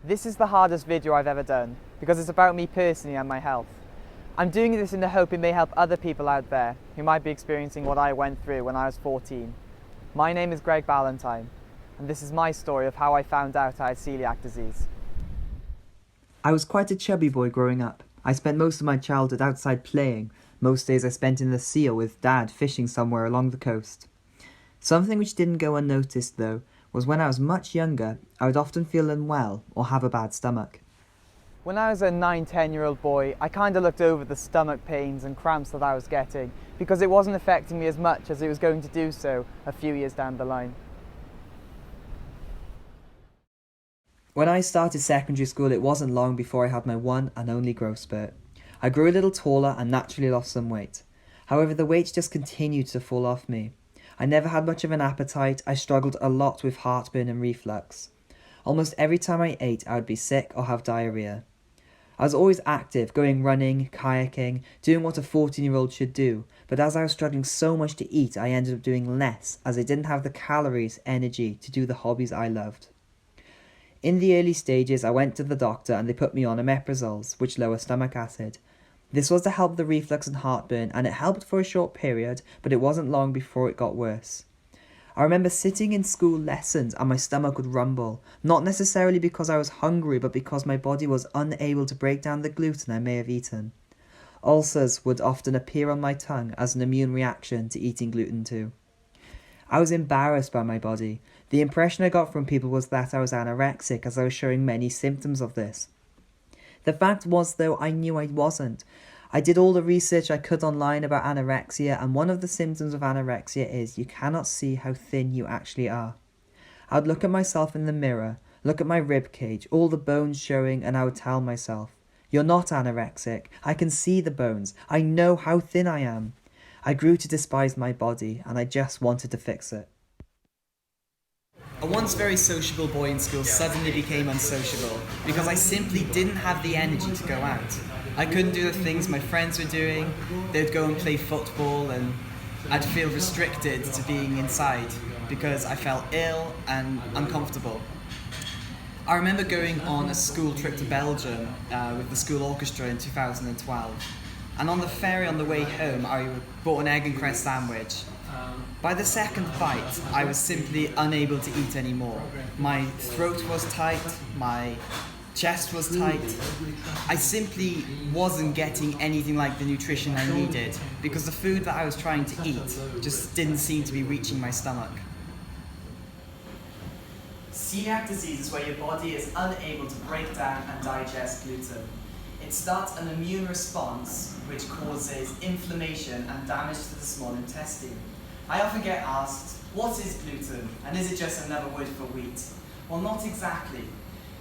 This is the hardest video I've ever done because it's about me personally and my health. I'm doing this in the hope it may help other people out there who might be experiencing what I went through when I was 14. My name is Ballantine, and this is my story of how I found out I had celiac disease. I was quite a chubby boy growing up. I spent most of my childhood outside playing. Most days I spent in the sea or with Dad fishing somewhere along the coast. Something which didn't go unnoticed though was when I was much younger, I would often feel unwell or have a bad stomach. When I was a 9-10-year-old boy, I kind of looked over the stomach pains and cramps that I was getting because it wasn't affecting me as much as it was going to do so a few years down the line. When I started secondary school, it wasn't long before I had my one and only growth spurt. I grew a little taller and naturally lost some weight. However, the weight just continued to fall off me. I never had much of an appetite. I struggled a lot with heartburn and reflux. Almost every time I ate, I would be sick or have diarrhea. I was always active, going running, kayaking, doing what a 14-year-old should do, but as I was struggling so much to eat, I ended up doing less as I didn't have the calories, energy to do the hobbies I loved. In the early stages, I went to the doctor and they put me on omeprazoles, which lower stomach acid. This was to help the reflux and heartburn, and it helped for a short period, but it wasn't long before it got worse. I remember sitting in school lessons and my stomach would rumble, not necessarily because I was hungry, but because my body was unable to break down the gluten I may have eaten. Ulcers would often appear on my tongue as an immune reaction to eating gluten too. I was embarrassed by my body. The impression I got from people was that I was anorexic, as I was showing many symptoms of this. The fact was, though, I knew I wasn't. I did all the research I could online about anorexia, and one of the symptoms of anorexia is you cannot see how thin you actually are. I would look at myself in the mirror, look at my rib cage, all the bones showing, and I would tell myself, "You're not anorexic. I can see the bones. I know how thin I am." I grew to despise my body, and I just wanted to fix it. A once very sociable boy in school suddenly became unsociable because I simply didn't have the energy to go out. I couldn't do the things my friends were doing. They'd go and play football and I'd feel restricted to being inside because I felt ill and uncomfortable. I remember going on a school trip to Belgium with the school orchestra in 2012. And on the ferry on the way home, I bought an egg and cress sandwich. By the second bite, I was simply unable to eat anymore. My throat was tight, my chest was tight. I simply wasn't getting anything like the nutrition I needed because the food that I was trying to eat just didn't seem to be reaching my stomach. Coeliac disease is where your body is unable to break down and digest gluten. It starts an immune response which causes inflammation and damage to the small intestine. I often get asked, what is gluten and is it just another word for wheat? Well, not exactly.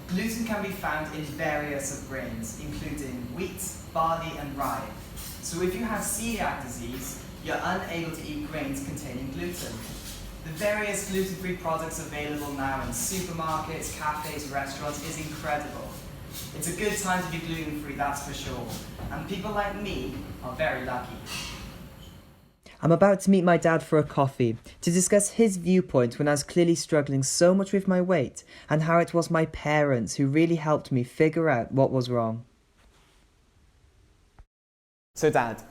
Gluten can be found in various of grains, including wheat, barley and rye. So if you have celiac disease, you're unable to eat grains containing gluten. The various gluten-free products available now in supermarkets, cafes, restaurants is incredible. It's a good time to be gluten-free, that's for sure. And people like me are very lucky. I'm about to meet my dad for a coffee to discuss his viewpoint when I was clearly struggling so much with my weight and how it was my parents who really helped me figure out what was wrong. So Dad,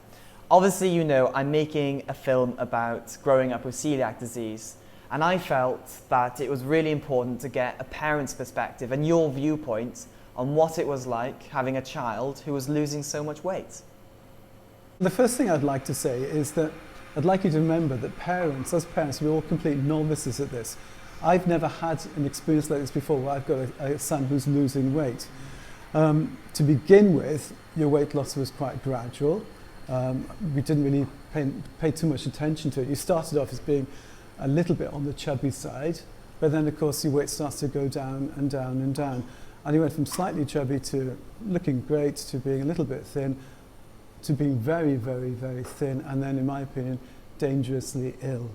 obviously you know I'm making a film about growing up with celiac disease, and I felt that it was really important to get a parent's perspective and your viewpoint on what it was like having a child who was losing so much weight. The first thing I'd like to say is that I'd like you to remember that as parents, we're all complete novices at this. I've never had an experience like this before where I've got a son who's losing weight. To begin with, your weight loss was quite gradual. We didn't really pay too much attention to it. You started off as being a little bit on the chubby side, but then of course your weight starts to go down and down and down. And you went from slightly chubby to looking great to being a little bit thin to being very, very, very thin, and then, in my opinion, dangerously ill.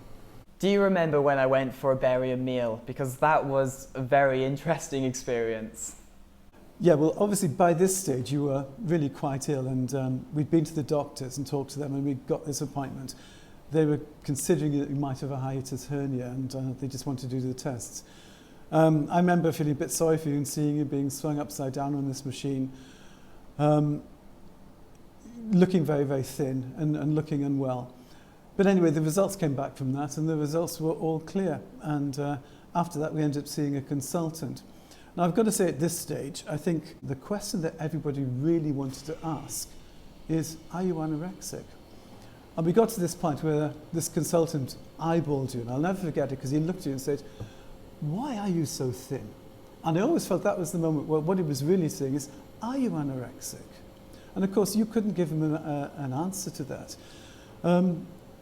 Do you remember when I went for a barium meal? Because that was a very interesting experience. Yeah, well, obviously by this stage you were really quite ill, and we'd been to the doctors and talked to them, and we got this appointment. They were considering that you might have a hiatus hernia, and they just wanted to do the tests. I remember feeling a bit sorry for you and seeing you being swung upside down on this machine, looking very, very thin and looking unwell. But anyway, the results came back from that, and the results were all clear. And after that, we ended up seeing a consultant. Now, I've got to say at this stage, I think the question that everybody really wanted to ask is, are you anorexic? And we got to this point where this consultant eyeballed you, and I'll never forget it, because he looked at you and said, why are you so thin? And I always felt that was the moment where what he was really saying is, are you anorexic? And of course, you couldn't give him an answer to that.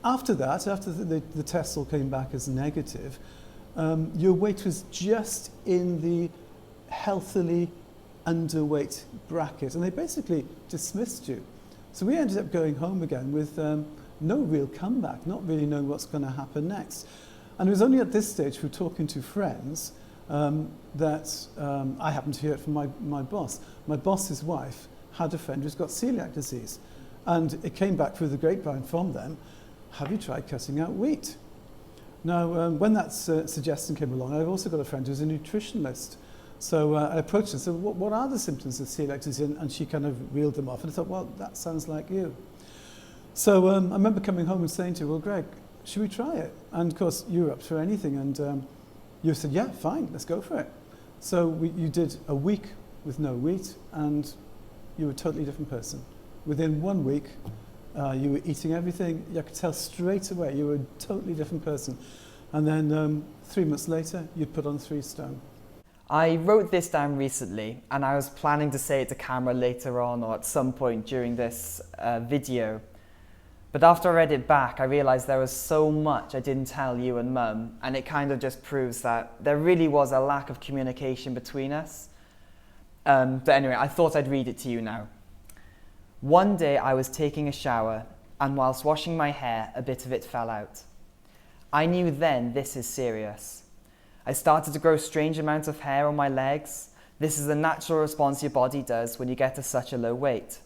After that, after the tests all came back as negative, your weight was just in the healthily underweight bracket, and they basically dismissed you. So we ended up going home again with no real comeback, not really knowing what's going to happen next. And it was only at this stage, through talking to friends, that I happened to hear it from my boss. My boss's wife had a friend who's got celiac disease, and it came back through the grapevine from them, have you tried cutting out wheat? Now, when that suggestion came along, I've also got a friend who's a nutritionist. So I approached her and said, what are the symptoms of celiac disease? And she kind of reeled them off. And I thought, well, that sounds like you. So I remember coming home and saying to her, well, Greg, should we try it? And of course, you were up for anything. And you said, yeah, fine, let's go for it. So you did a week with no wheat, and you were a totally different person. Within 1 week, you were eating everything. I could tell straight away you were a totally different person. And then 3 months later, you'd put on 3 stone. I wrote this down recently, and I was planning to say it to camera later on or at some point during this video. But after I read it back, I realised there was so much I didn't tell you and Mum, and it kind of just proves that there really was a lack of communication between us. But anyway, I thought I'd read it to you now. One day I was taking a shower, and whilst washing my hair, a bit of it fell out. I knew then this is serious. I started to grow strange amounts of hair on my legs. This is a natural response your body does when you get to such a low weight.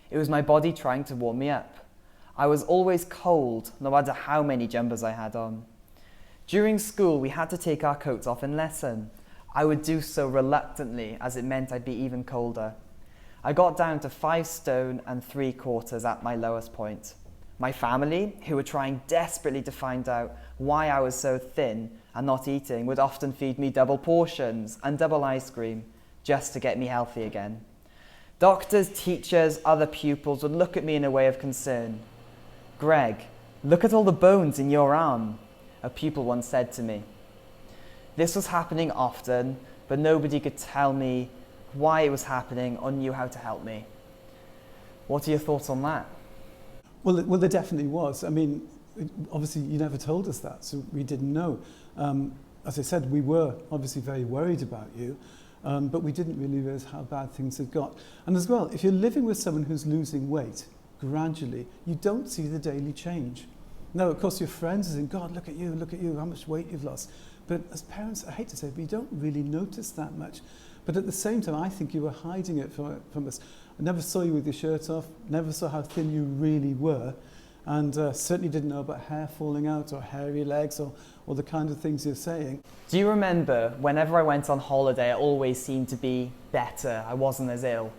It was my body trying to warm me up. I was always cold, no matter how many jumpers I had on. During school, we had to take our coats off in lesson. I would do so reluctantly, as it meant I'd be even colder. I got down to 5 stone and 3/4 at my lowest point. My family, who were trying desperately to find out why I was so thin and not eating, would often feed me double portions and double ice cream just to get me healthy again. Doctors, teachers, other pupils would look at me in a way of concern. Greg, look at all the bones in your arm, a pupil once said to me. This was happening often, but nobody could tell me why it was happening or knew how to help me. What are your thoughts on that? Well, there definitely was. I mean, obviously you never told us that, so we didn't know. As I said, we were obviously very worried about you, but we didn't really realize how bad things had got. And as well, if you're living with someone who's losing weight gradually, you don't see the daily change. Now, of course, your friends are saying, God, look at you, how much weight you've lost. But as parents, I hate to say it, but you don't really notice that much. But at the same time, I think you were hiding it from us. I never saw you with your shirt off, never saw how thin you really were, and certainly didn't know about hair falling out or hairy legs or the kind of things you're saying. Do you remember whenever I went on holiday, I always seemed to be better, I wasn't as ill?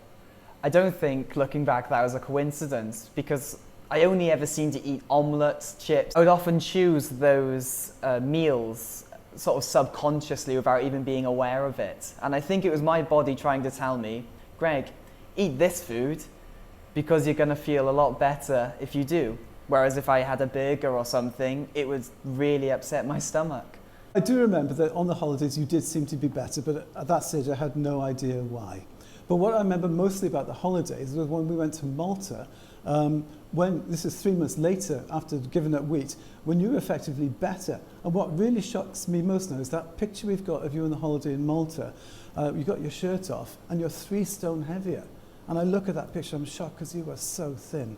I don't think, looking back, that was a coincidence, because I only ever seemed to eat omelettes, chips. I would often choose those meals sort of subconsciously without even being aware of it. And I think it was my body trying to tell me, Greg, eat this food because you're going to feel a lot better if you do. Whereas if I had a burger or something, it would really upset my stomach. I do remember that on the holidays you did seem to be better, but at that stage I had no idea why. But what I remember mostly about the holidays was when we went to Malta, this is 3 months later after giving up wheat, when you were effectively better. And what really shocks me most now is that picture we've got of you on the holiday in Malta. You got your shirt off and you're 3 stone heavier. And I look at that picture, I'm shocked because you were so thin.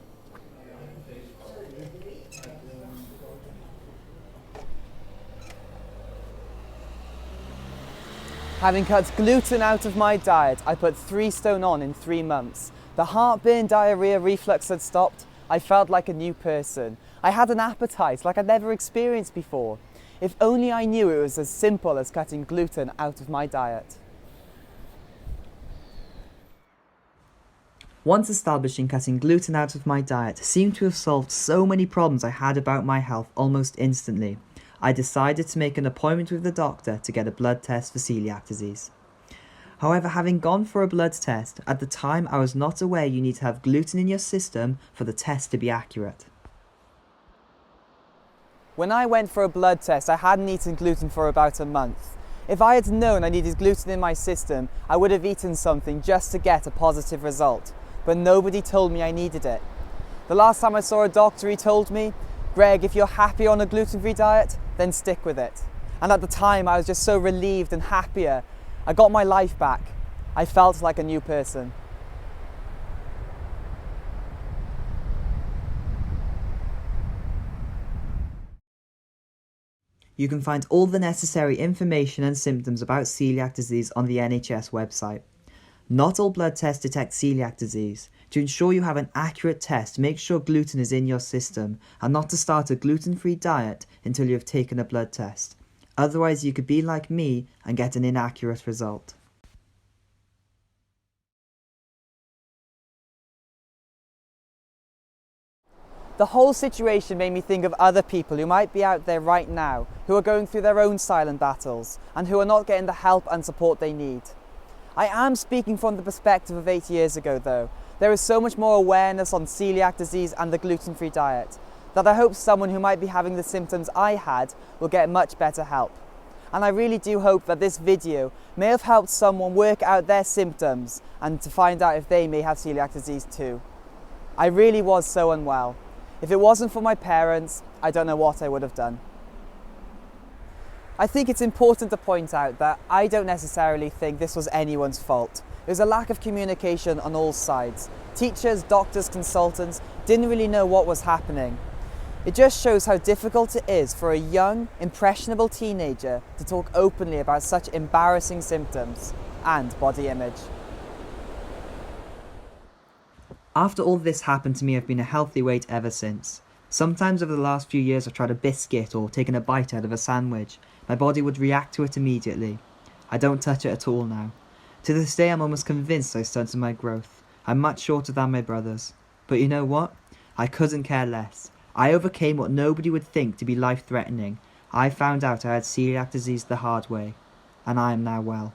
Having cut gluten out of my diet, I put 3 stone on in 3 months. The heartburn, diarrhea, reflux had stopped. I felt like a new person. I had an appetite like I'd never experienced before. If only I knew it was as simple as cutting gluten out of my diet. Once establishing cutting gluten out of my diet seemed to have solved so many problems I had about my health almost instantly, I decided to make an appointment with the doctor to get a blood test for celiac disease. However, having gone for a blood test, at the time I was not aware you need to have gluten in your system for the test to be accurate. When I went for a blood test, I hadn't eaten gluten for about a month. If I had known I needed gluten in my system, I would have eaten something just to get a positive result. But nobody told me I needed it. The last time I saw a doctor, he told me, "Greg, if you're happy on a gluten-free diet, then stick with it." And at the time, I was just so relieved and happier. I got my life back. I felt like a new person. You can find all the necessary information and symptoms about celiac disease on the NHS website. Not all blood tests detect celiac disease. To ensure you have an accurate test, make sure gluten is in your system and not to start a gluten-free diet until you have taken a blood test. Otherwise, you could be like me and get an inaccurate result. The whole situation made me think of other people who might be out there right now, who are going through their own silent battles and who are not getting the help and support they need. I am speaking from the perspective of 8 years ago though. There is so much more awareness on celiac disease and the gluten-free diet that I hope someone who might be having the symptoms I had will get much better help. And I really do hope that this video may have helped someone work out their symptoms and to find out if they may have celiac disease too. I really was so unwell. If it wasn't for my parents, I don't know what I would have done. I think it's important to point out that I don't necessarily think this was anyone's fault. There was a lack of communication on all sides. Teachers, doctors, consultants didn't really know what was happening. It just shows how difficult it is for a young, impressionable teenager to talk openly about such embarrassing symptoms and body image. After all this happened to me, I've been a healthy weight ever since. Sometimes over the last few years I've tried a biscuit or taken a bite out of a sandwich. My body would react to it immediately. I don't touch it at all now. To this day I'm almost convinced I stunted my growth. I'm much shorter than my brothers. But you know what? I couldn't care less. I overcame what nobody would think to be life-threatening. I found out I had celiac disease the hard way, and I am now well.